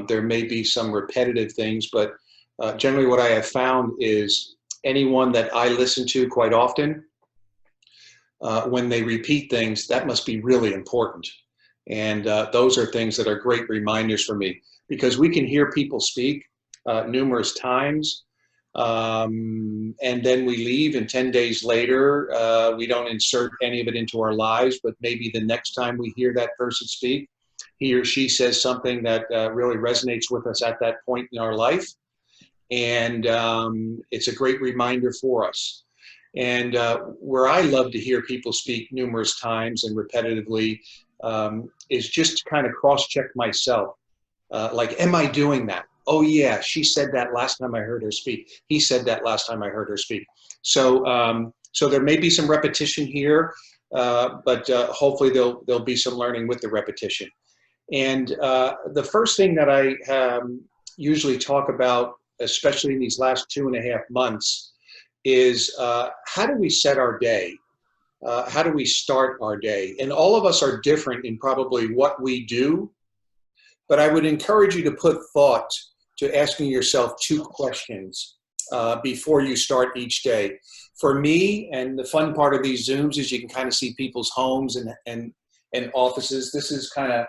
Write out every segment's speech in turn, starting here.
There may be some repetitive things, but generally what I have found is anyone that I listen to quite often, when they repeat things, that must be really important. And those are things that are great reminders for me, because we can hear people speak numerous times, and then we leave, and 10 days later, we don't insert any of it into our lives, but maybe the next time we hear that person speak, he or she says something that really resonates with us at that point in our life. And it's a great reminder for us. And where I love to hear people speak numerous times and repetitively is just to kind of cross-check myself. Like, am I doing that? Oh yeah, she said that last time I heard her speak. He said that last time I heard her speak. So, so there may be some repetition here, but hopefully there'll be some learning with the repetition. And the first thing that I usually talk about, especially in these last 2.5 months, is how do we set our day? How do we start our day? And all of us are different in probably what we do, but I would encourage you to put thought to asking yourself 2 questions before you start each day. For me, and the fun part of these Zooms is you can kind of see people's homes and offices. This is kind of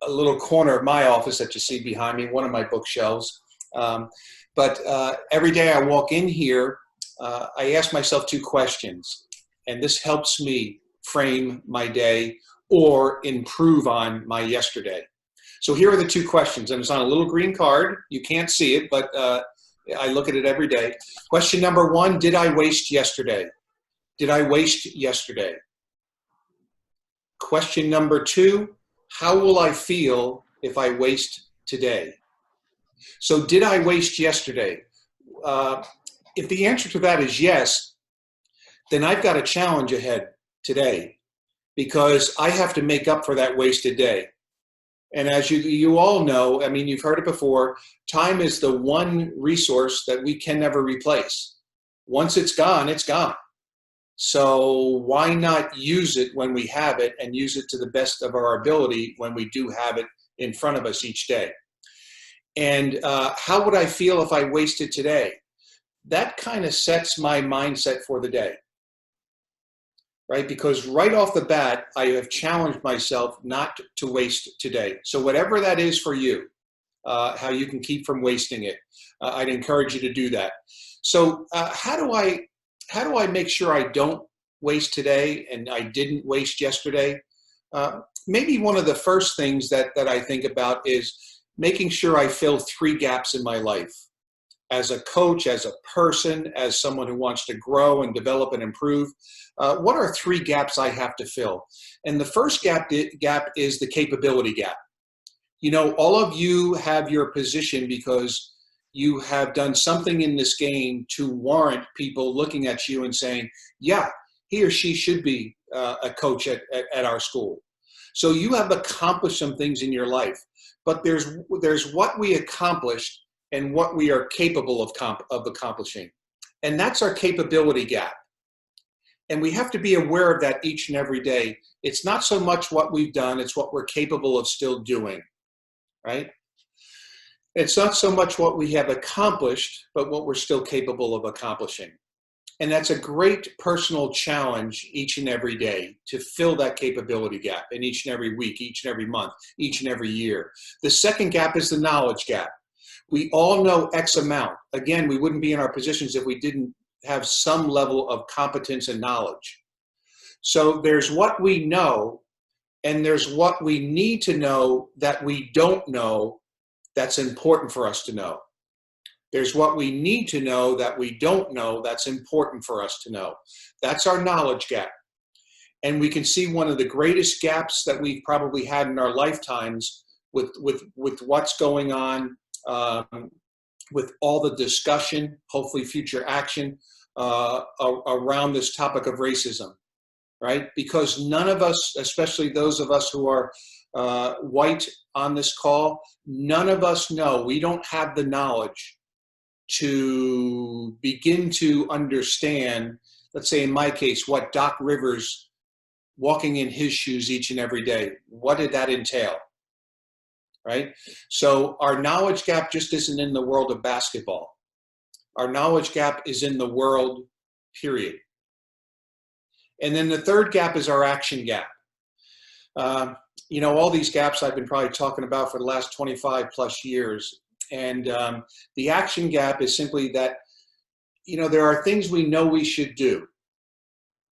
a little corner of my office that you see behind me, one of my bookshelves. But every day I walk in here, I ask myself 2 questions, and this helps me frame my day or improve on my yesterday. So here are the 2 questions, and it's on a little green card. You can't see it, but I look at it every day. Question number 1, did I waste yesterday? Did I waste yesterday? Question number 2, how will I feel if I waste today? So did I waste yesterday? If the answer to that is yes, then I've got a challenge ahead today, because I have to make up for that wasted day. And as you all know, I mean, you've heard it before, time is the one resource that we can never replace. Once it's gone, it's gone. So why not use it when we have it, and use it to the best of our ability when we do have it in front of us each day? And how would I feel if I wasted today? That kind of sets my mindset for the day, right? Because right off the bat, I have challenged myself not to waste today. So whatever that is for you, how you can keep from wasting it, I'd encourage you to do that. So how do I make sure I don't waste today and I didn't waste yesterday? Maybe one of the first things that I think about is making sure I fill 3 gaps in my life. As a coach, as a person, as someone who wants to grow and develop and improve, what are 3 gaps I have to fill? And the first gap is the capability gap. You know, all of you have your position because you have done something in this game to warrant people looking at you and saying, yeah, he or she should be a coach at our school. So you have accomplished some things in your life, but there's what we accomplished and what we are capable of accomplishing. And that's our capability gap. And we have to be aware of that each and every day. It's not so much what we've done, it's what we're capable of still doing, right? It's not so much what we have accomplished, but what we're still capable of accomplishing. And that's a great personal challenge each and every day, to fill that capability gap in each and every week, each and every month, each and every year. The second gap is the knowledge gap. We all know X amount. Again, we wouldn't be in our positions if we didn't have some level of competence and knowledge. So there's what we know, and there's what we need to know that we don't know that's important for us to know. There's what we need to know that we don't know that's important for us to know. That's our knowledge gap. And we can see one of the greatest gaps that we've probably had in our lifetimes with what's going on, with all the discussion, hopefully future action, around this topic of racism, right? Because none of us, especially those of us who are white on this call, none of us know, we don't have the knowledge to begin to understand, let's say in my case, what Doc Rivers walking in his shoes each and every day, what did that entail? right? So our knowledge gap just isn't in the world of basketball. Our knowledge gap is in the world, period. And then the third gap is our action gap. All these gaps I've been probably talking about for the last 25 plus years. And the action gap is simply that, there are things we know we should do,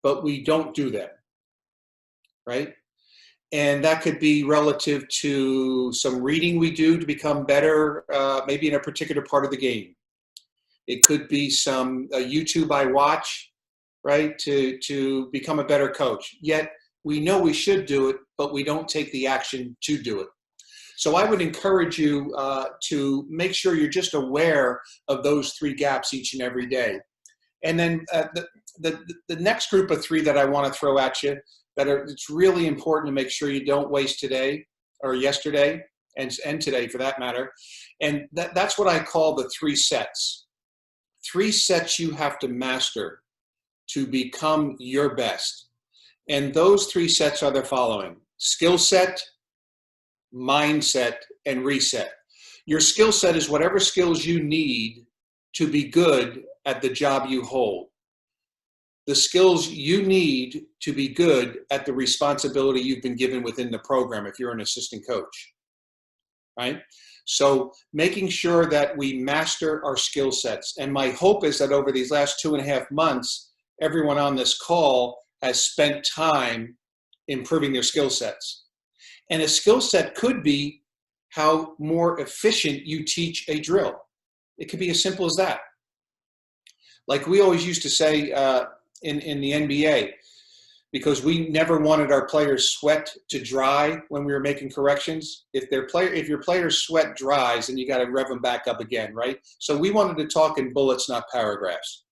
but we don't do them, right? And that could be relative to some reading we do to become better, maybe in a particular part of the game. It could be some YouTube I watch, right, to become a better coach. Yet we know we should do it, but we don't take the action to do it. So I would encourage you to make sure you're just aware of those three gaps each and every day. And then the next group of three that I want to throw at you it's really important to make sure you don't waste today or yesterday and today for that matter. And that's what I call the three sets. Three sets you have to master to become your best. And those three sets are the following: skill set, mindset, and reset. Your skill set is whatever skills you need to be good at the job you hold. The skills you need to be good at the responsibility you've been given within the program if you're an assistant coach, right? So making sure that we master our skill sets. And my hope is that over these last 2.5 months, everyone on this call has spent time improving their skill sets. And a skill set could be how more efficient you teach a drill. It could be as simple as that. Like we always used to say in the NBA, because we never wanted our players' sweat to dry when we were making corrections. If your player's sweat dries, then you got to rev them back up again, right? So we wanted to talk in bullets, not paragraphs.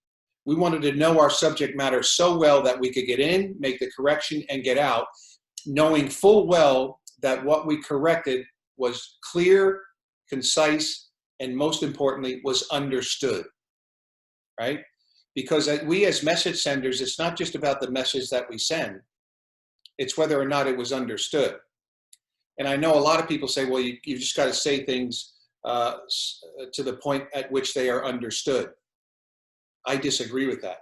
We wanted to know our subject matter so well that we could get in, make the correction, and get out, knowing full well that what we corrected was clear, concise, and most importantly, was understood, right? Because we as message senders, it's not just about the message that we send. It's whether or not it was understood. And I know a lot of people say, well, you just got to say things to the point at which they are understood. I disagree with that.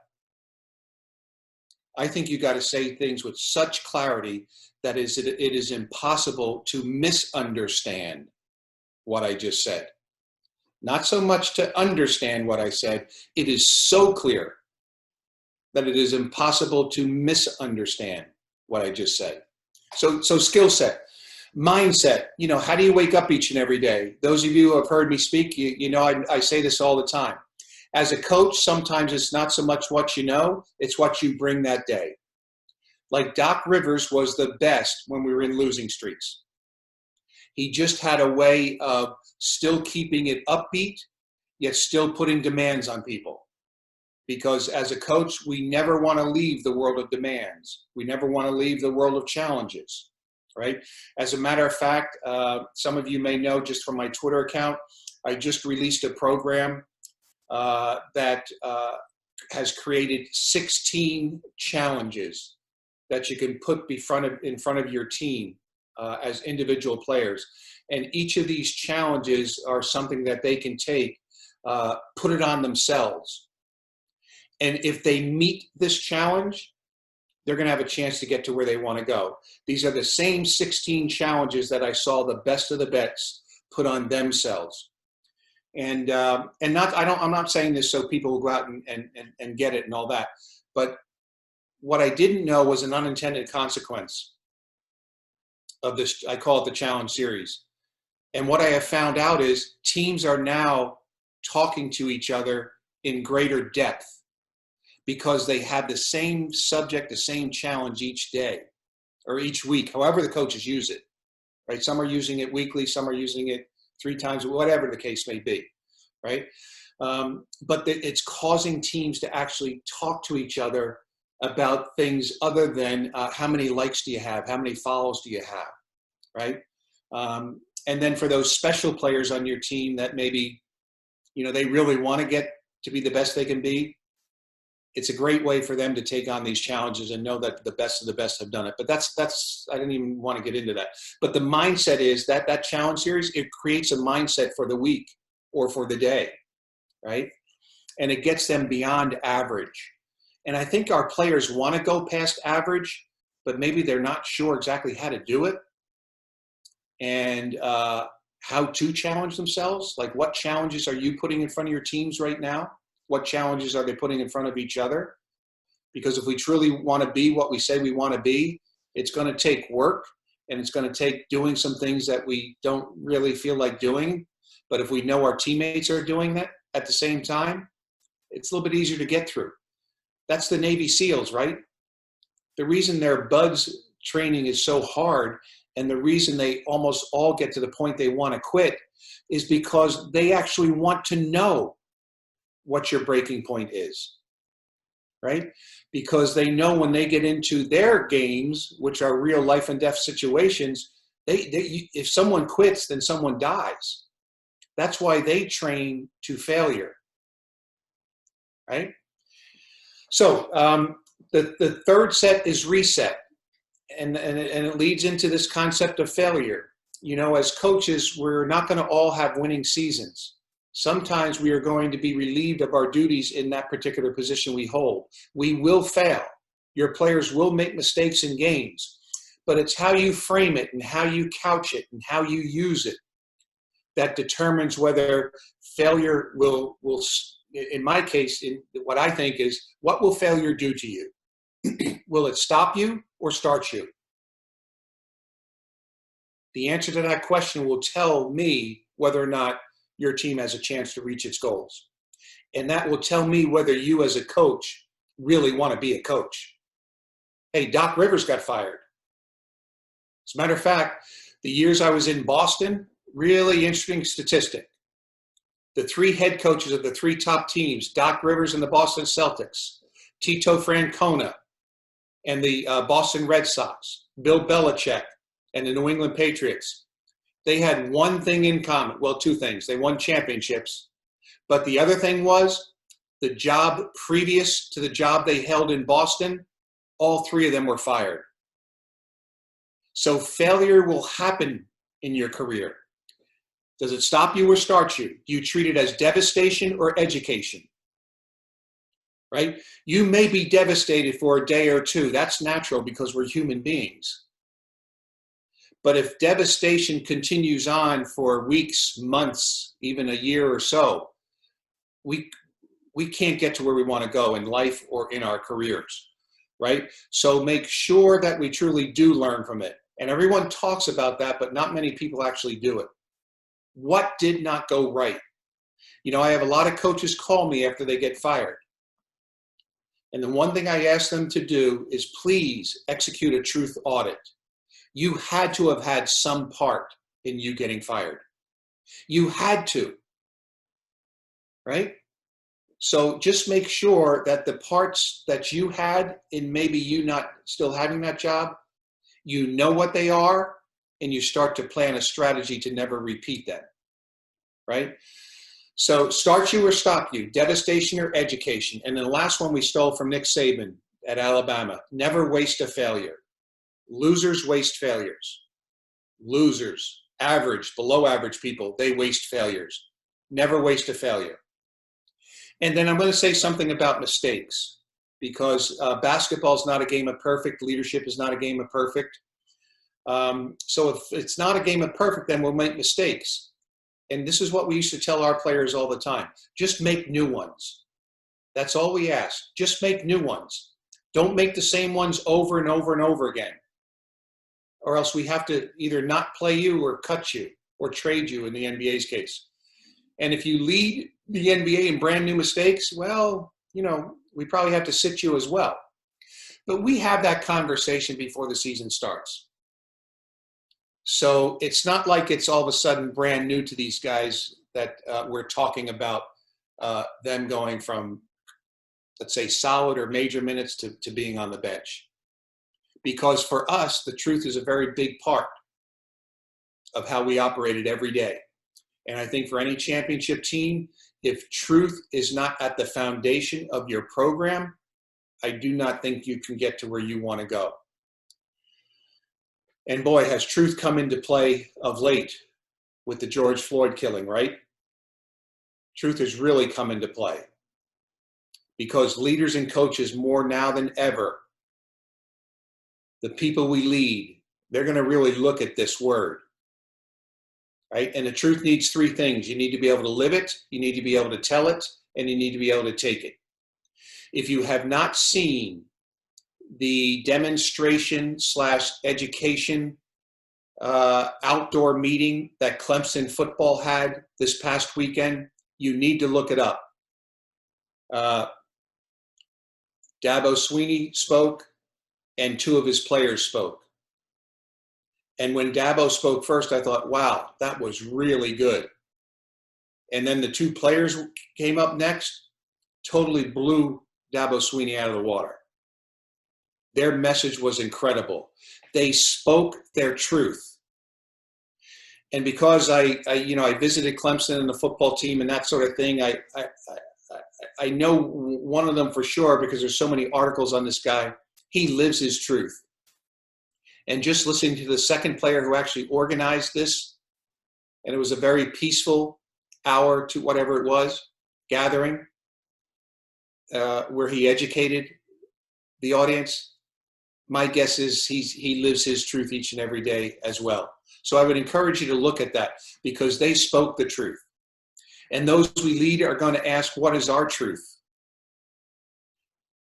I think you got to say things with such clarity that it is impossible to misunderstand what I just said. Not so much to understand what I said. It is so clear that it is impossible to misunderstand what I just said. So skill set, mindset, how do you wake up each and every day? Those of you who have heard me speak, I say this all the time. As a coach, sometimes it's not so much what you know, it's what you bring that day. Like Doc Rivers was the best when we were in losing streaks. He just had a way of still keeping it upbeat, yet still putting demands on people. Because as a coach, we never want to leave the world of demands. We never want to leave the world of challenges, right? As a matter of fact, some of you may know just from my Twitter account, I just released a program that has created 16 challenges that you can put in front of your team as individual players. And each of these challenges are something that they can take, put it on themselves. And if they meet this challenge, they're going to have a chance to get to where they want to go. These are the same 16 challenges that I saw the best of the best put on themselves. And I'm not saying this so people will go out and get it and all that. But what I didn't know was an unintended consequence of this. I call it the challenge series. And what I have found out is teams are now talking to each other in greater depth because they have the same subject, the same challenge each day or each week, however the coaches use it, right? Some are using it weekly, some are using it 3 times, whatever the case may be, right? But it's causing teams to actually talk to each other about things other than how many likes do you have, how many follows do you have, right? And then for those special players on your team that maybe, they really want to get to be the best they can be, it's a great way for them to take on these challenges and know that the best of the best have done it. But that's I didn't even want to get into that. But the mindset is that challenge series, it creates a mindset for the week or for the day, right? And it gets them beyond average. And I think our players want to go past average, but maybe they're not sure exactly how to do it and how to challenge themselves. Like, what challenges are you putting in front of your teams right now? What challenges are they putting in front of each other? Because if we truly want to be what we say we want to be, it's going to take work, and it's going to take doing some things that we don't really feel like doing. But if we know our teammates are doing that at the same time, it's a little bit easier to get through. That's the Navy SEALs, right? The reason their BUDS training is so hard, and the reason they almost all get to the point they want to quit, is because they actually want to know what your breaking point is, right? Because they know when they get into their games, which are real life and death situations, if someone quits, then someone dies. That's why they train to failure, right? So the third set is reset, and it leads into this concept of failure. You know, as coaches, we're not going to all have winning seasons. Sometimes we are going to be relieved of our duties in that particular position we hold. We will fail. Your players will make mistakes in games, but it's how you frame it and how you couch it and how you use it that determines whether failure will in my case, what I think is, what will failure do to you? Will it stop you or start you? The answer to that question will tell me whether or not your team has a chance to reach its goals. And that will tell me whether you as a coach really want to be a coach. Hey, Doc Rivers got fired. As a matter of fact, the years I was in Boston, really interesting statistic. The three head coaches of the three top teams, Doc Rivers and the Boston Celtics, Tito Francona and the Boston Red Sox, Bill Belichick and the New England Patriots, they had one thing in common. Well, two things. They won championships. But the other thing was, the job previous to the job they held in Boston, all three of them were fired. So failure will happen in your career. Does it stop you or start you? Do you treat it as devastation or education? Right? You may be devastated for a day or two. That's natural because we're human beings. But if devastation continues on for weeks, months, even a year or so, we can't get to where we want to go in life or in our careers, right? So make sure that we truly do learn from it. And everyone talks about that, but not many people actually do it. What did not go right? You know, I have a lot of coaches call me after they get fired. And the one thing I ask them to do is please execute a truth audit. You had to have had some part in you getting fired. You had to, right? So just make sure that the parts that you had in maybe you not still having that job, you know what they are, and you start to plan a strategy to never repeat them, right? So start you or stop you, devastation or education. And then the last one we stole from Nick Saban at Alabama, never waste a failure. Losers waste failures. Losers, average, below average people, they waste failures. Never waste a failure. And then I'm going to say something about mistakes, because basketball is not a game of perfect. Leadership is not a game of perfect. So if it's not a game of perfect, then we'll make mistakes. And this is what we used to tell our players all the time. Just make new ones. That's all we ask. Just make new ones. Don't make the same ones over and over and over again. Or else we have to either not play you or cut you or trade you in the NBA's case. And if you lead the NBA in brand new mistakes, well, you know, we probably have to sit you as well. But we have that conversation before the season starts. So it's not like it's all of a sudden brand new to these guys that we're talking about them going from, let's say, solid or major minutes to being on the bench. Because for us, the truth is a very big part of how we operated every day. And I think for any championship team, if truth is not at the foundation of your program, I do not think you can get to where you want to go. And boy, has truth come into play of late with the George Floyd killing, right? Truth has really come into play because leaders and coaches more now than ever, the people we lead, they're going to really look at this word, right? And the truth needs three things. You need to be able to live it, you need to be able to tell it, and you need to be able to take it. If you have not seen the demonstration/education outdoor meeting that Clemson football had this past weekend, you need to look it up. Dabo Swinney spoke, and two of his players spoke. And when Dabo spoke first, I thought, wow, that was really good. And then the two players came up next, totally blew Dabo Swinney out of the water. Their message was incredible. They spoke their truth. And because I visited Clemson and the football team and that sort of thing, I know one of them for sure because there's so many articles on this guy. He lives his truth. And just listening to the second player who actually organized this, and it was a very peaceful hour to whatever it was, gathering, where he educated the audience. My guess is he lives his truth each and every day as well. So I would encourage you to look at that because they spoke the truth. And those we lead are going to ask, what is our truth?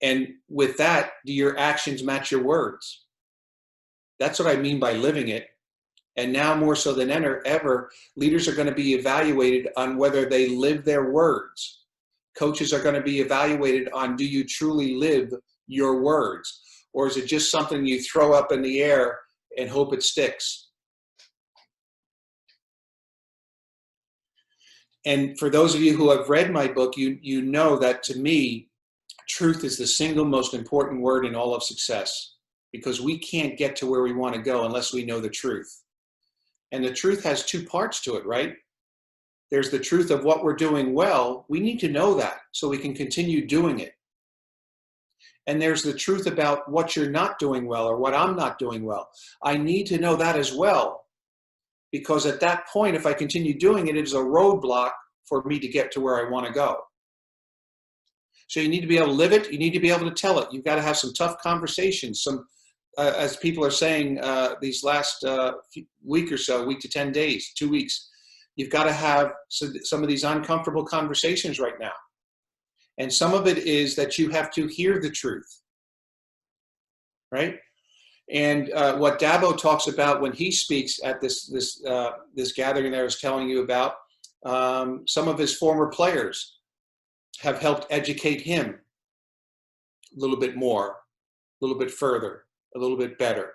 And with that, do your actions match your words? That's what I mean by living it. And now more so than ever, leaders are going to be evaluated on whether they live their words. Coaches are going to be evaluated on, do you truly live your words? Or is it just something you throw up in the air and hope it sticks? And for those of you who have read my book, you know that to me, truth is the single most important word in all of success, because we can't get to where we want to go unless we know the truth. And the truth has two parts to it, right? There's the truth of what we're doing well. We need to know that so we can continue doing it. And there's the truth about what you're not doing well or what I'm not doing well. I need to know that as well, because at that point, if I continue doing it, it is a roadblock for me to get to where I want to go. So you need to be able to live it. You need to be able to tell it. You've got to have some tough conversations. Some, as people are saying, these last week or so, week to 10 days, 2 weeks, you've got to have some of these uncomfortable conversations right now. And some of it is that you have to hear the truth, right? And what Dabo talks about when he speaks at this gathering that I was telling you about, some of his former players have helped educate him a little bit more, a little bit further, a little bit better.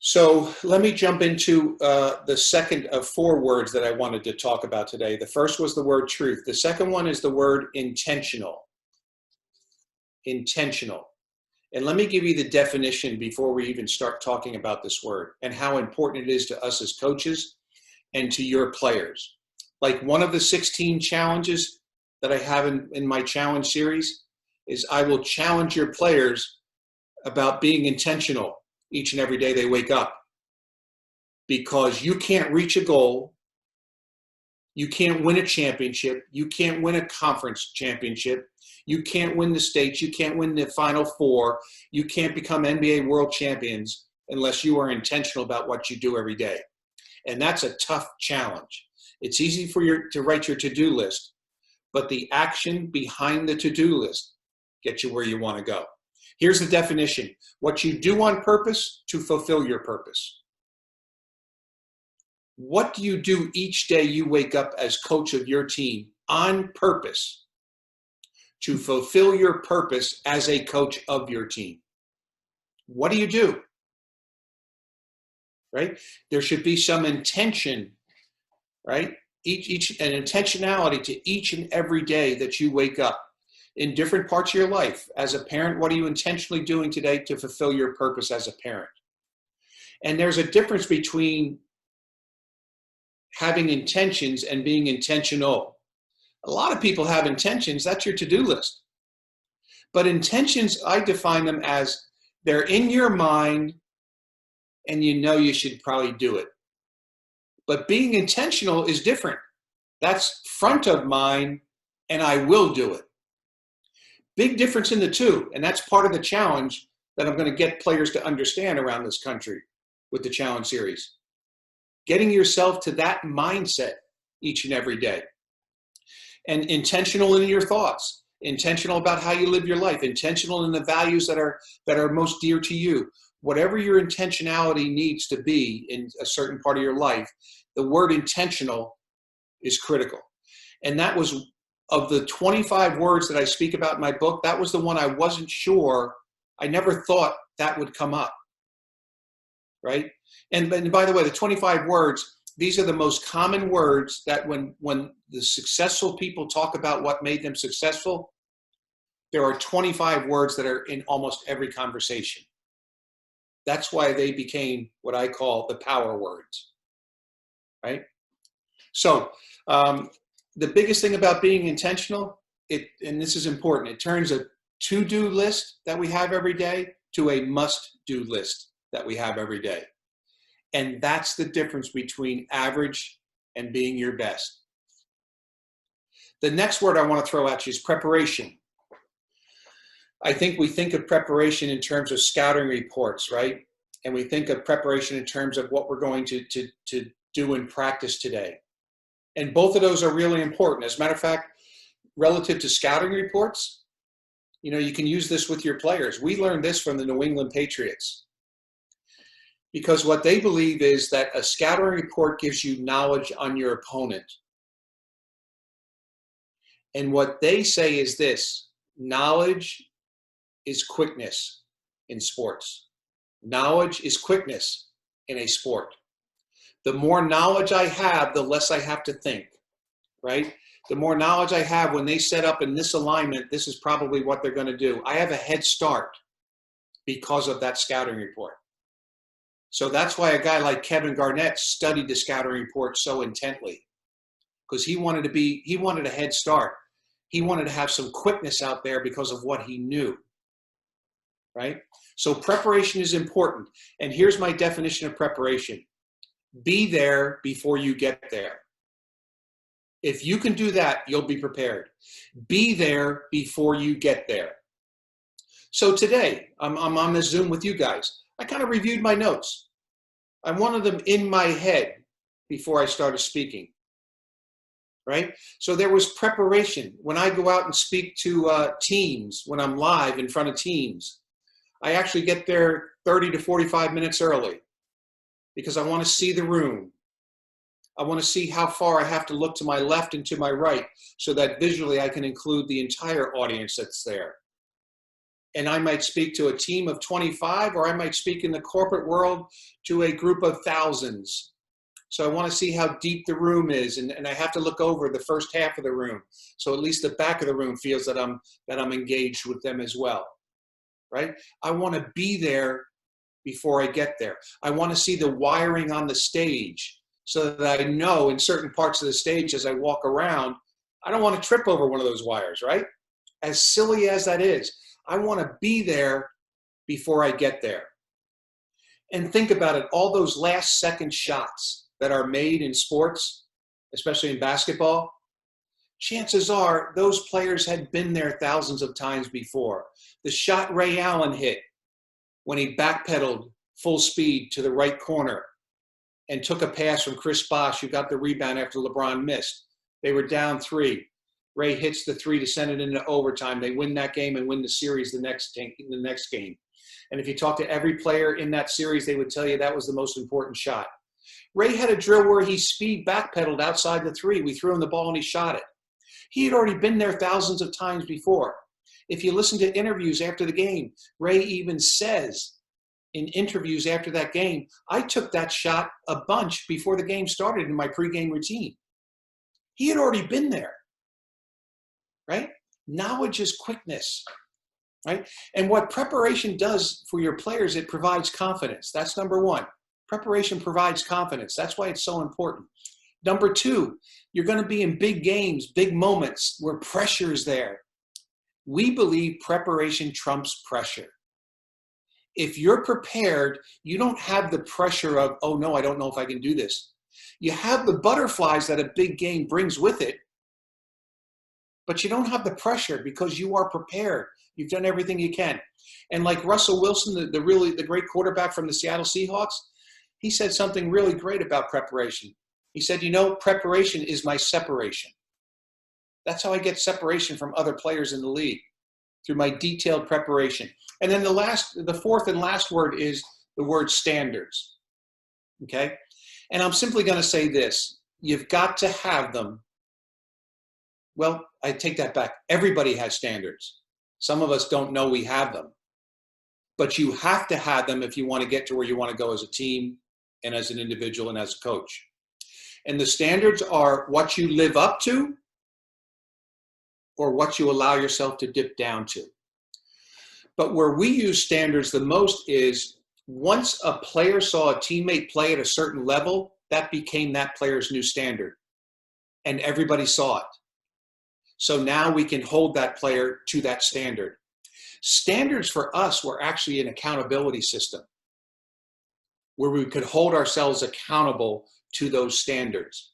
So let me jump into the second of four words that I wanted to talk about today. The first was the word truth. The second one is the word intentional. Intentional. And let me give you the definition before we even start talking about this word and how important it is to us as coaches and to your players. Like one of the 16 challenges that I have in my challenge series is I will challenge your players about being intentional each and every day they wake up, because you can't reach a goal. You can't win a championship. You can't win a conference championship. You can't win the states. You can't win the Final Four. You can't become NBA world champions unless you are intentional about what you do every day. And that's a tough challenge. It's easy for to write your to-do list, but the action behind the to-do list gets you where you want to go. Here's the definition: what you do on purpose to fulfill your purpose. What do you do each day you wake up as coach of your team on purpose to fulfill your purpose as a coach of your team? What do you do? Right? There should be some intention, right? An intentionality to each and every day that you wake up in different parts of your life. As a parent, what are you intentionally doing today to fulfill your purpose as a parent? And there's a difference between having intentions and being intentional. A lot of people have intentions. That's your to-do list. But intentions, I define them as they're in your mind and you know you should probably do it. But being intentional is different. That's front of mind and I will do it. Big difference in the two. And that's part of the challenge that I'm going to get players to understand around this country with the Challenge Series. Getting yourself to that mindset each and every day. And intentional in your thoughts, intentional about how you live your life, intentional in the values that are most dear to you. Whatever your intentionality needs to be in a certain part of your life, the word intentional is critical. And that was, of the 25 words that I speak about in my book, that was the one I wasn't sure. I never thought that would come up, right? And by the way, the 25 words, these are the most common words that when the successful people talk about what made them successful, there are 25 words that are in almost every conversation. That's why they became what I call the power words, right? So the biggest thing about being intentional, and this is important, it turns a to-do list that we have every day to a must-do list that we have every day. And that's the difference between average and being your best. The next word I want to throw at you is preparation. I think we think of preparation in terms of scouting reports, right? And we think of preparation in terms of what we're going to do in practice today. And both of those are really important. As a matter of fact, relative to scouting reports, you can use this with your players. We learned this from the New England Patriots. Because what they believe is that a scouting report gives you knowledge on your opponent. And what they say is this: knowledge is quickness in sports. Knowledge is quickness in a sport. The more knowledge I have, the less I have to think, right? The more knowledge I have, when they set up in this alignment, this is probably what they're going to do. I have a head start because of that scouting report. So that's why a guy like Kevin Garnett studied the scouting report so intently, because he wanted a head start. He wanted to have some quickness out there because of what he knew, right? So preparation is important. And here's my definition of preparation. Be there before you get there. If you can do that, you'll be prepared. Be there before you get there. So today, I'm on this Zoom with you guys. I kind of reviewed my notes. I wanted them in my head before I started speaking, right? So there was preparation. When I go out and speak to teams, when I'm live in front of teams, I actually get there 30 to 45 minutes early because I want to see the room. I want to see how far I have to look to my left and to my right so that visually I can include the entire audience that's there. And I might speak to a team of 25, or I might speak in the corporate world to a group of thousands. So I want to see how deep the room is, and I have to look over the first half of the room, so at least the back of the room feels that I'm engaged with them as well, right? I want to be there before I get there. I want to see the wiring on the stage so that I know in certain parts of the stage as I walk around, I don't want to trip over one of those wires, right? As silly as that is. I want to be there before I get there. And think about it, all those last second shots that are made in sports, especially in basketball, chances are those players had been there thousands of times before. The shot Ray Allen hit when he backpedaled full speed to the right corner and took a pass from Chris Bosh, who got the rebound after LeBron missed. They were down 3. Ray hits the 3 to send it into overtime. They win that game and win the series the next game. And if you talk to every player in that series, they would tell you that was the most important shot. Ray had a drill where he speed backpedaled outside the 3. We threw him the ball and he shot it. He had already been there thousands of times before. If you listen to interviews after the game, Ray even says in interviews after that game, I took that shot a bunch before the game started in my pregame routine. He had already been there. Right? Knowledge is quickness, right? And what preparation does for your players, it provides confidence. That's number one. Preparation provides confidence. That's why it's so important. Number two, you're going to be in big games, big moments where pressure is there. We believe preparation trumps pressure. If you're prepared, you don't have the pressure of, oh no, I don't know if I can do this. You have the butterflies that a big game brings with it, but you don't have the pressure because you are prepared. You've done everything you can. And like Russell Wilson, the great quarterback from the Seattle Seahawks, he said something really great about preparation. He said, preparation is my separation. That's how I get separation from other players in the league, through my detailed preparation. And then the fourth and last word is the word standards. Okay? And I'm simply going to say this. You've got to have them. Well, I take that back. Everybody has standards. Some of us don't know we have them. But you have to have them if you want to get to where you want to go as a team and as an individual and as a coach. And the standards are what you live up to or what you allow yourself to dip down to. But where we use standards the most is once a player saw a teammate play at a certain level, that became that player's new standard. And everybody saw it. So now we can hold that player to that standard. Standards for us were actually an accountability system where we could hold ourselves accountable to those standards.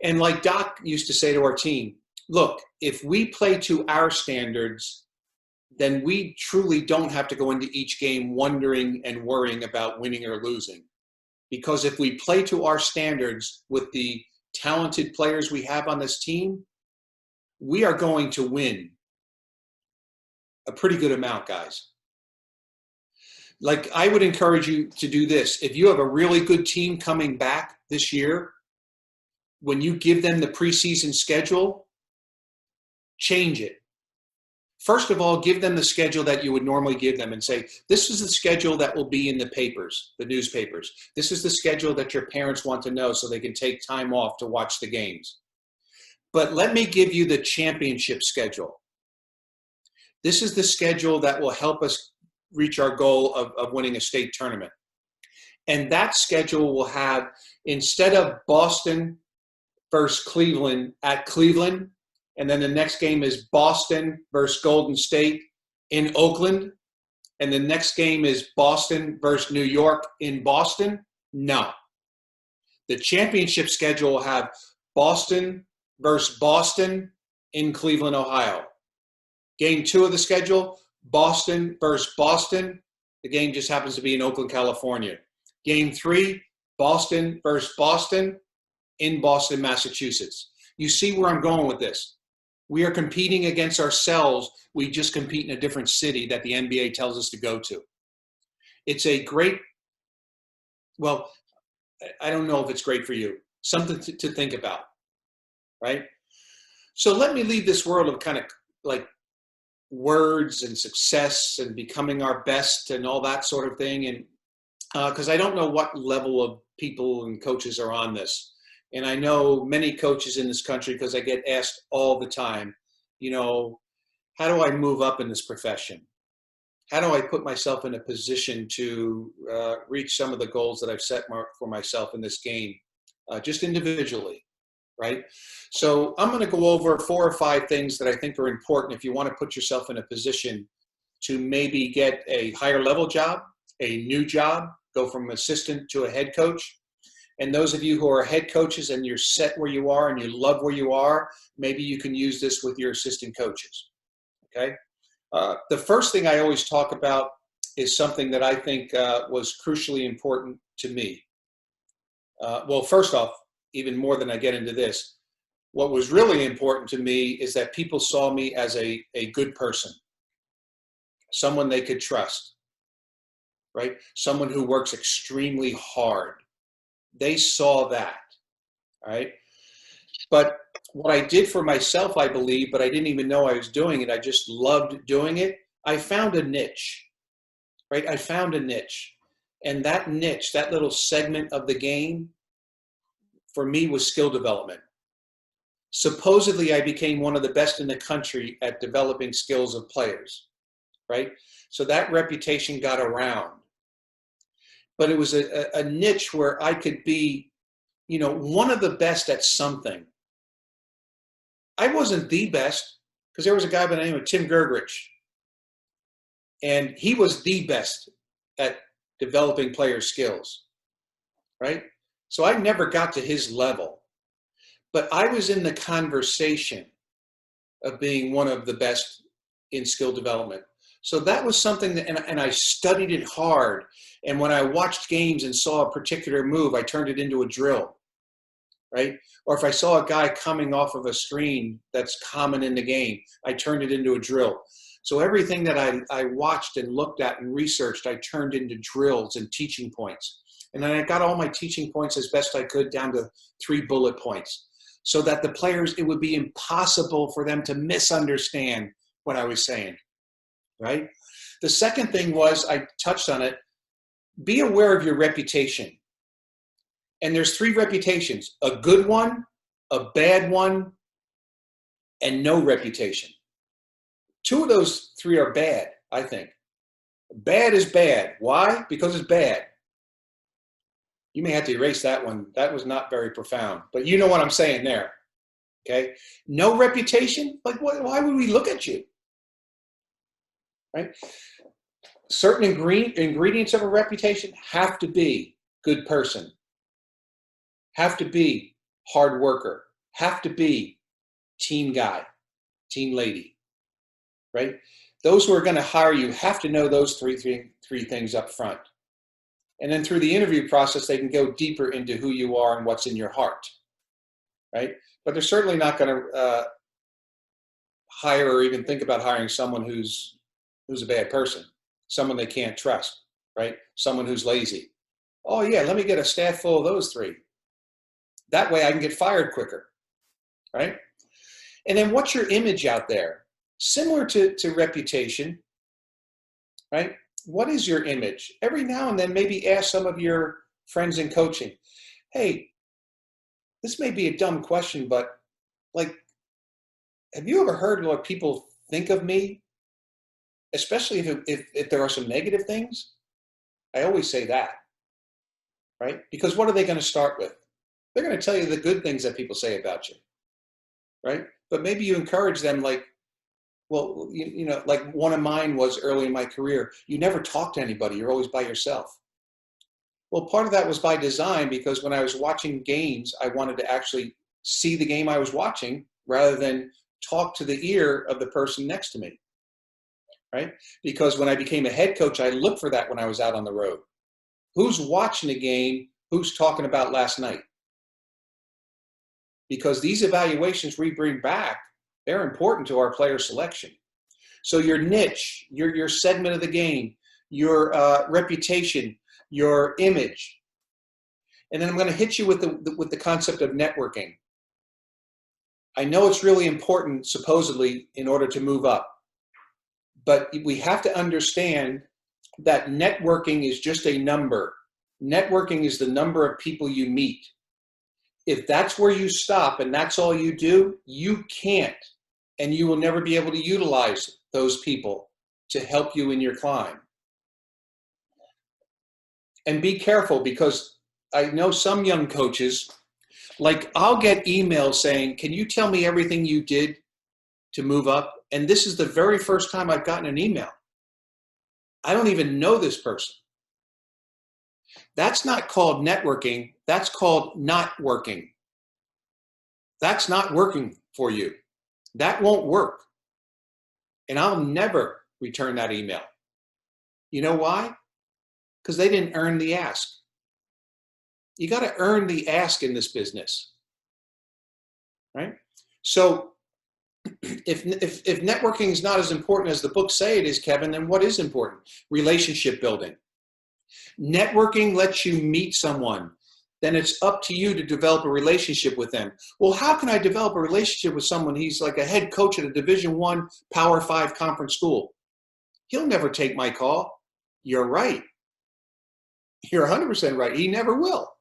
And like Doc used to say to our team, look, if we play to our standards, then we truly don't have to go into each game wondering and worrying about winning or losing. Because if we play to our standards with the talented players we have on this team, we are going to win a pretty good amount, guys. Like, I would encourage you to do this. If you have a really good team coming back this year, when you give them the preseason schedule, change it. First of all, give them the schedule that you would normally give them and say, this is the schedule that will be in the papers, the newspapers. This is the schedule that your parents want to know so they can take time off to watch the games. But let me give you the championship schedule. This is the schedule that will help us reach our goal of winning a state tournament. And that schedule will have, instead of Boston versus Cleveland at Cleveland, and then the next game is Boston versus Golden State in Oakland, and the next game is Boston versus New York in Boston. No. The championship schedule will have Boston versus Boston in Cleveland, Ohio. Game 2 of the schedule, Boston versus Boston. The game just happens to be in Oakland, California. Game 3, Boston versus Boston in Boston, Massachusetts. You see where I'm going with this. We are competing against ourselves. We just compete in a different city that the NBA tells us to go to. It's a great, well, I don't know if it's great for you. Something to think about, right? So let me leave this world of kind of like words and success and becoming our best and all that sort of thing. And because I don't know what level of people and coaches are on this. And I know many coaches in this country, because I get asked all the time, how do I move up in this profession? How do I put myself in a position to reach some of the goals that I've set for myself in this game, just individually, right? So I'm going to go over 4 or 5 things that I think are important if you want to put yourself in a position to maybe get a higher level job, a new job, go from assistant to a head coach. And those of you who are head coaches and you're set where you are and you love where you are, maybe you can use this with your assistant coaches, okay? The first thing I always talk about is something that I think was crucially important to me. Well, first off, even more than I get into this, what was really important to me is that people saw me as a good person, someone they could trust, right? Someone who works extremely hard. They saw that, right? But what I did for myself, I believe, but I didn't even know I was doing it. I just loved doing it. I found a niche, right? I found a niche. And that niche, that little segment of the game, for me was skill development. Supposedly, I became one of the best in the country at developing skills of players, right? So that reputation got around. But it was a niche where I could be one of the best at something. I wasn't the best because there was a guy by the name of Tim Gergerich, and he was the best at developing player skills, right? So I never got to his level, but I was in the conversation of being one of the best in skill development. So that was something that, and I studied it hard. And when I watched games and saw a particular move, I turned it into a drill, right? Or if I saw a guy coming off of a screen that's common in the game, I turned it into a drill. So everything that I watched and looked at and researched, I turned into drills and teaching points. And then I got all my teaching points as best I could down to 3 bullet points, so that the players, it would be impossible for them to misunderstand what I was saying, right? The second thing was, I touched on it, be aware of your reputation. And there's 3 reputations: a good one, a bad one, and no reputation. 2 of those 3 are bad, I think. Bad is bad. Why? Because it's bad. You may have to erase that one. That was not very profound, but you know what I'm saying there, okay? No reputation? Like, why would we look at you, right? Certain ingredients of a reputation have to be good person, have to be hard worker, have to be team guy, team lady, right? Those who are going to hire you have to know those three things up front. And then through the interview process, they can go deeper into who you are and what's in your heart, right? But they're certainly not going to hire or even think about hiring someone who's a bad person, someone they can't trust, right? Someone who's lazy. Oh yeah, let me get a staff full of those 3. That way I can get fired quicker, right? And then what's your image out there? Similar to reputation, right? What is your image? Every now and then, maybe ask some of your friends in coaching, hey, this may be a dumb question, but like, have you ever heard what people think of me? Especially if there are some negative things. I always say that, right? Because what are they going to start with? They're going to tell you the good things that people say about you, right? But maybe you encourage them, like, well, like one of mine was early in my career, you never talk to anybody, you're always by yourself. Well, part of that was by design, because when I was watching games, I wanted to actually see the game I was watching rather than talk to the ear of the person next to me, right? Because when I became a head coach, I looked for that when I was out on the road. Who's watching the game? Who's talking about last night? Because these evaluations we bring back, they're important to our player selection. So your niche, your segment of the game, your reputation, your image. And then I'm going to hit you with the concept of networking. I know it's really important, supposedly, in order to move up. But we have to understand that networking is just a number. Networking is the number of people you meet. If that's where you stop and that's all you do, you can't. And you will never be able to utilize those people to help you in your climb. And be careful, because I know some young coaches, like, I'll get emails saying, can you tell me everything you did to move up? And this is the very first time I've gotten an email. I don't even know this person. That's not called networking. That's called not working. That's not working for you. That won't work. And I'll never return that email. You know why? Because they didn't earn the ask. You got to earn the ask in this business, right? So if networking is not as important as the books say it is, Kevin, then what is important? Relationship building. Networking lets you meet someone. Then it's up to you to develop a relationship with them. Well, how can I develop a relationship with someone? He's like a head coach at a Division I Power 5 conference school. He'll never take my call. You're right. You're 100% right. He never will.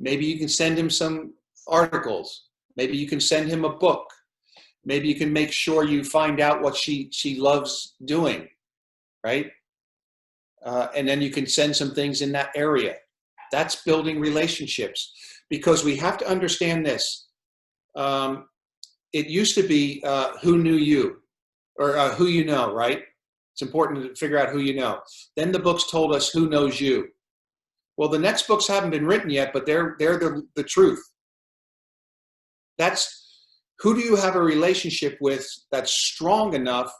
Maybe you can send him some articles. Maybe you can send him a book. Maybe you can make sure you find out what she loves doing, right? And then you can send some things in that area. That's building relationships, because we have to understand this. It used to be who knew you, or who you know, right? It's important to figure out who you know. Then the books told us who knows you. Well, the next books haven't been written yet, but they're the truth. That's who do you have a relationship with that's strong enough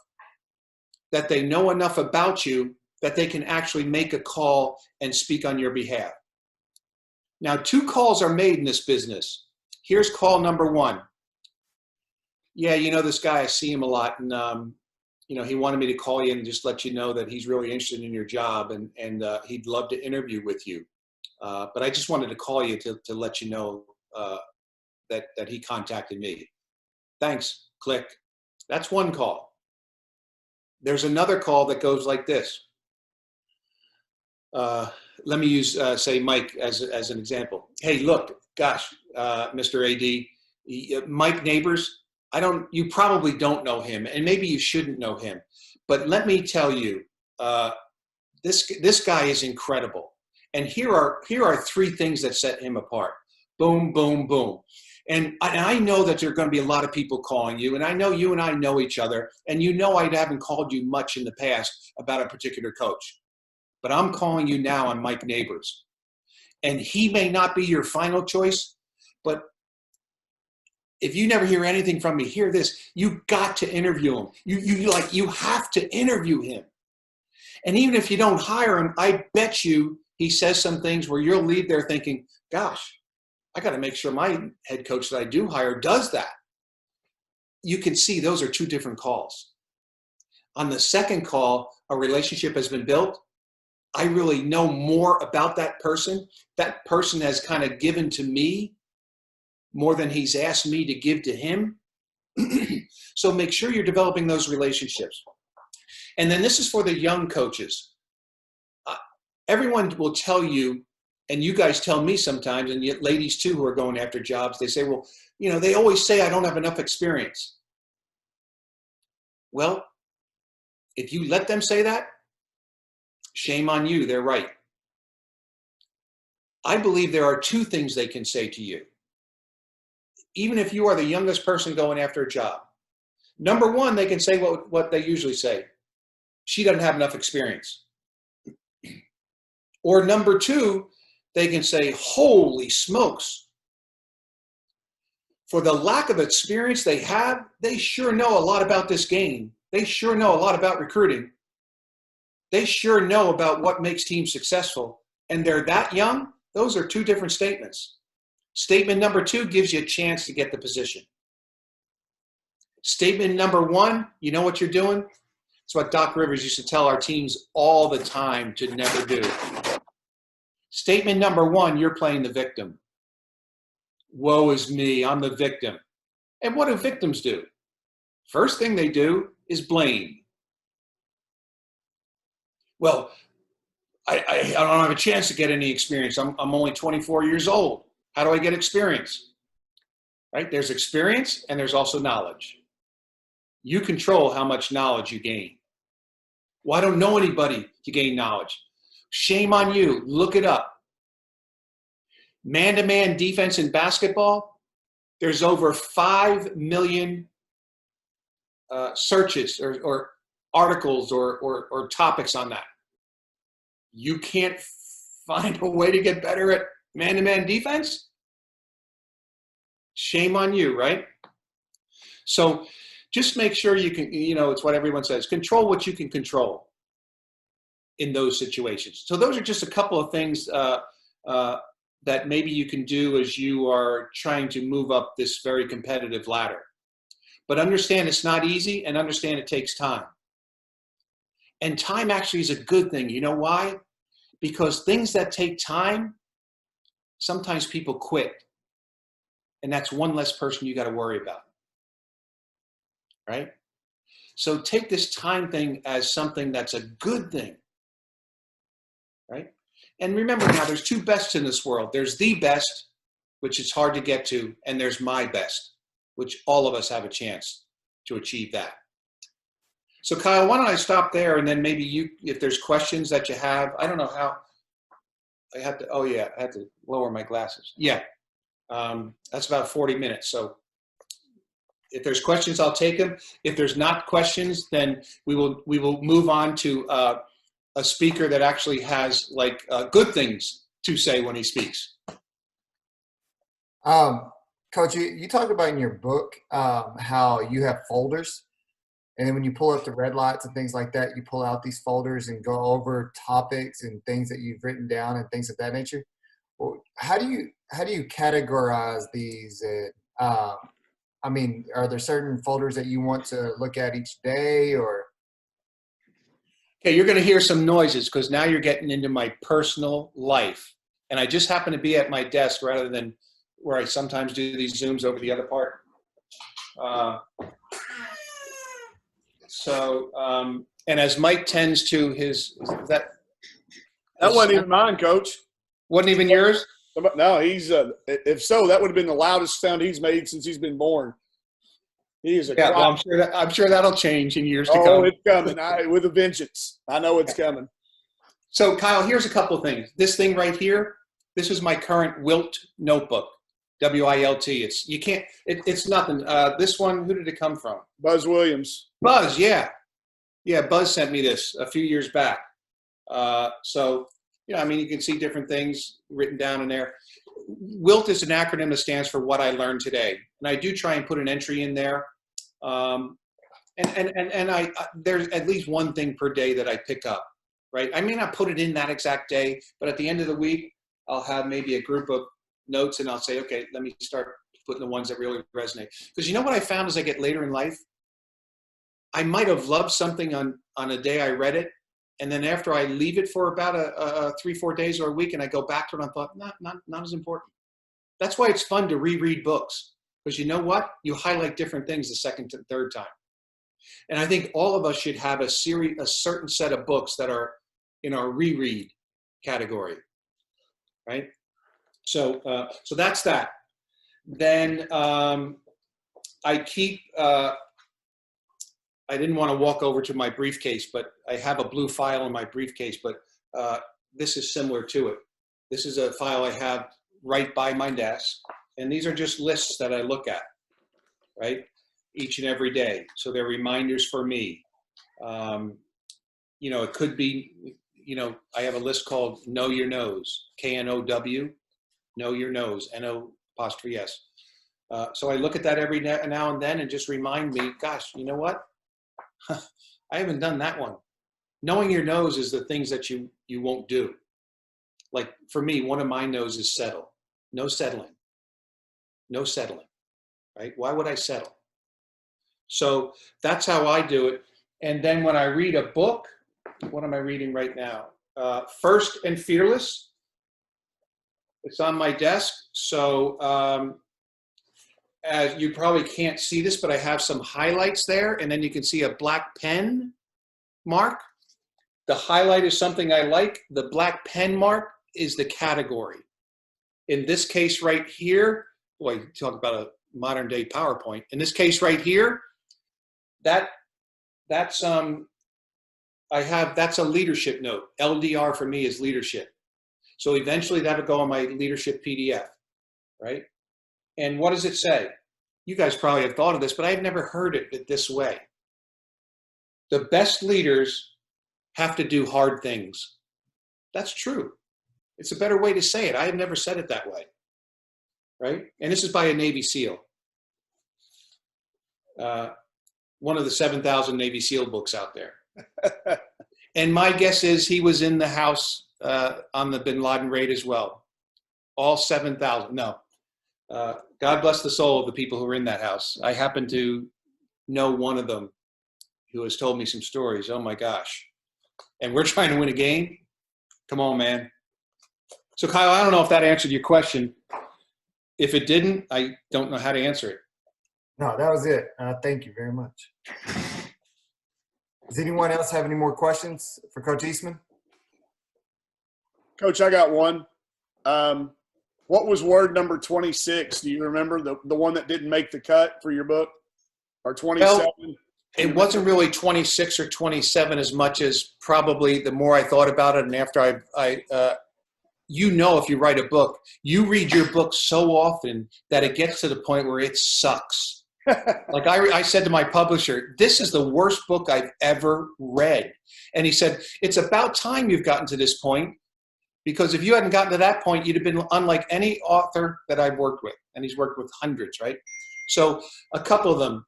that they know enough about you that they can actually make a call and speak on your behalf. Now, 2 calls are made in this business. Here's call number 1. Yeah, you know this guy, I see him a lot, and he wanted me to call you and just let you know that he's really interested in your job, and he'd love to interview with you. But I just wanted to call you to let you know that he contacted me. Thanks, click. That's one call. There's another call that goes like this. Let me use, say, Mike as an example. Hey, look, gosh, Mr. AD, Mike Neighbors, you probably don't know him, and maybe you shouldn't know him, but let me tell you, this guy is incredible. And here are 3 things that set him apart. Boom, boom, boom. And I know that there are going to be a lot of people calling you, and I know you and I know each other, and I haven't called you much in the past about a particular coach. But I'm calling you now on Mike Neighbors. And he may not be your final choice, but if you never hear anything from me, hear this. You got to interview him. You have to interview him. And even if you don't hire him, I bet you he says some things where you'll leave there thinking, gosh, I got to make sure my head coach that I do hire does that. You can see those are 2 different calls. On the second call, a relationship has been built. I really know more about that person. That person has kind of given to me more than he's asked me to give to him. So make sure you're developing those relationships. And then this is for the young coaches. Everyone will tell you, and you guys tell me sometimes, and yet ladies too who are going after jobs, they say, well, they always say I don't have enough experience. Well, if you let them say that, shame on you, they're right. I believe there are 2 things they can say to you, even if you are the youngest person going after a job. Number 1, they can say what they usually say. She doesn't have enough experience. Or number 2, they can say, holy smokes. For the lack of experience they have, they sure know a lot about this game. They sure know a lot about recruiting. They sure know about what makes teams successful. And they're that young. Those are 2 different statements. Statement number 2 gives you a chance to get the position. Statement number 1, you know what you're doing? It's what Doc Rivers used to tell our teams all the time to never do. Statement number 1, you're playing the victim. Woe is me, I'm the victim. And what do victims do? First thing they do is blame. Well, I don't have a chance to get any experience. I'm only 24 years old. How do I get experience? Right? There's experience and there's also knowledge. You control how much knowledge you gain. Well, I don't know anybody to gain knowledge. Shame on you. Look it up. Man-to-man defense in basketball, there's over 5 million searches or articles or topics on that. You can't find a way to get better at man-to-man defense? Shame on you, right? So just make sure you can, it's what everyone says, control what you can control in those situations. So those are just a couple of things that maybe you can do as you are trying to move up this very competitive ladder. But understand it's not easy, and understand it takes time. And time actually is a good thing. You know why? Because things that take time, sometimes people quit. And that's one less person you got to worry about. Right? So take this time thing as something that's a good thing. Right? And remember now, there's 2 bests in this world. There's the best, which is hard to get to, and there's my best, which all of us have a chance to achieve that. So Kyle, why don't I stop there, and then maybe you, if there's questions that you have, I don't know how I have to, oh yeah, I have to lower my glasses. Yeah. That's about 40 minutes. So if there's questions, I'll take them. If there's not questions, then we will move on to a speaker that actually has like good things to say when he speaks. Coach, you talked about in your book how you have folders, and then when you pull up the red lights and things like that, you pull out these folders and go over topics and things that you've written down and things of that nature. Well, how do you categorize these? I mean, are there certain folders that you want to look at each day, or? Okay, you're going to hear some noises because now you're getting into my personal life, and I just happen to be at my desk rather than where I sometimes do these Zooms over the other part. And as Mike tends to that wasn't even mine, Coach. Wasn't even yours? No, he's if so, that would have been the loudest sound he's made since he's been born. He is a well, I'm sure that'll change in years to come. Oh, it's coming with a vengeance. I know it's coming. So, Kyle, here's a couple of things. This thing right here, this is my current Wilt notebook, W-I-L-T. It's nothing. This one, who did it come from? Buzz Williams. Buzz, yeah. Yeah, Buzz sent me this a few years back. So, I mean, you can see different things written down in there. WILT is an acronym that stands for What I Learned Today. And I do try and put an entry in there. There's at least one thing per day that I pick up, right? I may not put it in that exact day, but at the end of the week, I'll have maybe a group of notes and I'll say, okay, let me start putting the ones that really resonate. Because you know what I found as I get later in life? I might have loved something on a day I read it. And then after I leave it for about a 3-4 days or a week and I go back to it, I thought, not as important. That's why it's fun to reread books. Because you know what? You highlight different things the second to third time. And I think all of us should have a certain set of books that are in our reread category, right? So that's that. Then I keep, I didn't want to walk over to my briefcase, but I have a blue file in my briefcase, but this is similar to it. This is a file I have right by my desk. And these are just lists that I look at, right? Each and every day. So they're reminders for me. It could be, I have a list called Know Your Nose, K-N-O-W, Know Your Nose, N-O''S. So I look at that every now and then and just remind me, gosh, you know what? I haven't done that one. Knowing your nose is the things that you won't do. Like for me, one of my no's is settle. No settling. No settling, right? Why would I settle? So that's how I do it. And then when I read a book, what am I reading right now? First and Fearless. It's on my desk. So as you probably can't see this, but I have some highlights there. And then you can see a black pen mark. The highlight is something I like. The black pen mark is the category. In this case right here, boy, talk about a modern day PowerPoint. In this case right here, that's a leadership note. LDR for me is leadership. So eventually that'll go on my leadership PDF, right? And what does it say? You guys probably have thought of this, but I've never heard it this way. The best leaders have to do hard things. That's true. It's a better way to say it. I have never said it that way, right? And this is by a Navy SEAL. One of the 7,000 Navy SEAL books out there. And my guess is he was in the house on the Bin Laden raid as well. All 7,000. No. God bless the soul of the people who were in that house. I happen to know one of them who has told me some stories. Oh my gosh. And we're trying to win a game? Come on, man. So Kyle, I don't know if that answered your question. If it didn't, I don't know how to answer it. No, that was it. Thank you very much. Does anyone else have any more questions for Coach Eastman? Coach, I got one. What was word number 26? Do you remember the one that didn't make the cut for your book? Or 27? Well, it wasn't really 26 or 27 as much as probably the more I thought about it and after you know, if you write a book, you read your book so often that it gets to the point where it sucks. Like I said to my publisher, this is the worst book I've ever read. And he said, it's about time you've gotten to this point, because if you hadn't gotten to that point, you'd have been unlike any author that I've worked with. And he's worked with hundreds, right? So a couple of them,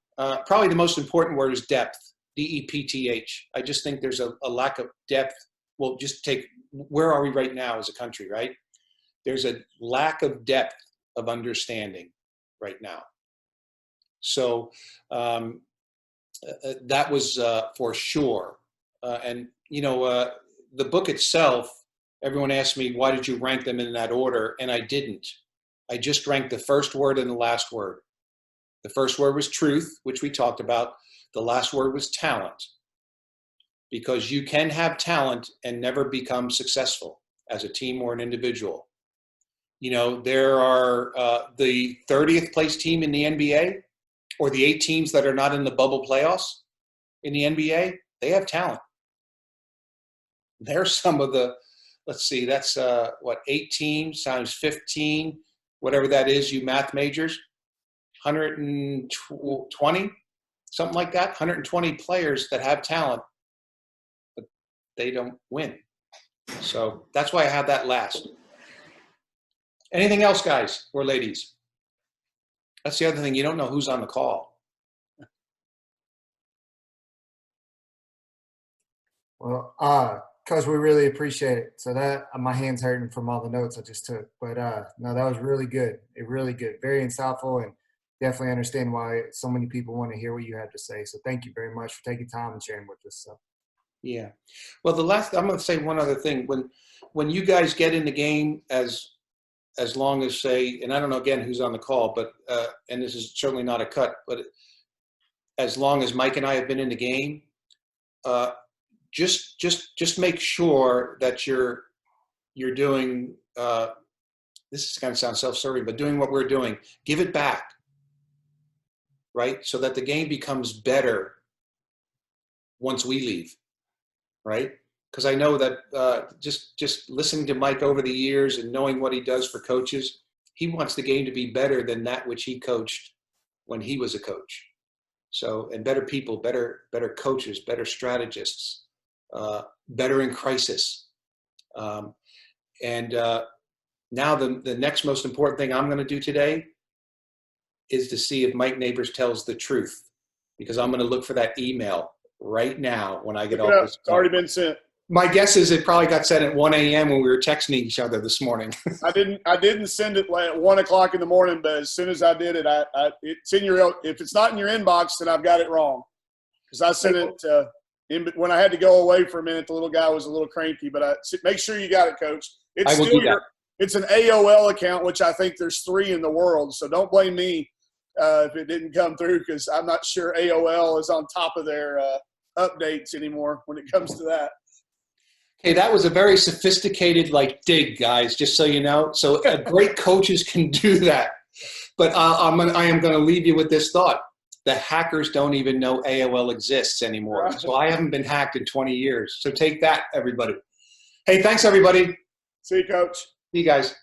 probably the most important word is depth, D-E-P-T-H. I just think there's a lack of depth. Well, just take, where are we right now as a country, right? There's a lack of depth of understanding right now. So that was for sure. And, you know, the book itself, everyone asked me, why did you rank them in that order? And I didn't. I just ranked the first word and the last word. The first word was truth, which we talked about. The last word was talent. Because you can have talent and never become successful as a team or an individual. You know, there are the 30th place team in the NBA, or the 8 teams that are not in the bubble playoffs in the NBA, they have talent. They're some of the, let's see, that's 8 teams times 15, whatever that is, you math majors, 120, something like that, 120 players that have talent, but they don't win. So that's why I have that last. Anything else, guys or ladies? That's the other thing. You don't know who's on the call. Well, Coach, we really appreciate it. So that my hand's hurting from all the notes I just took. But no, that was really good. Really good. Very insightful, and definitely understand why so many people want to hear what you had to say. So thank you very much for taking time and sharing with us. So. Yeah. Well, I'm going to say one other thing. When you guys get in the game, as long as, say, and I don't know again who's on the call, but and this is certainly not a cut, but as long as Mike and I have been in the game, just make sure that you're doing. This is going to sound self-serving, but doing what we're doing, give it back, right? So that the game becomes better once we leave, right? Because I know that just listening to Mike over the years and knowing what he does for coaches, he wants the game to be better than that which he coached when he was a coach. So, and better people, better coaches, better strategists, better in crisis. Now the next most important thing I'm going to do today is to see if Mike Neighbors tells the truth, because I'm going to look for that email right now when I get off this call. It's already been sent. My guess is it probably got sent at 1 a.m. when we were texting each other this morning. I didn't send it at 1 o'clock in the morning, but as soon as I did it, it's in your. If it's not in your inbox, then I've got it wrong. Because I sent it when I had to go away for a minute. The little guy was a little cranky, but make sure you got it, Coach. I will do that. It's an AOL account, which I think there's 3 in the world. So don't blame me if it didn't come through, because I'm not sure AOL is on top of their updates anymore when it comes to that. Hey, that was a very sophisticated dig, guys, just so you know. So great coaches can do that. But I am going to leave you with this thought. The hackers don't even know AOL exists anymore. Right. So I haven't been hacked in 20 years. So take that, everybody. Hey, thanks, everybody. See you, Coach. See you guys.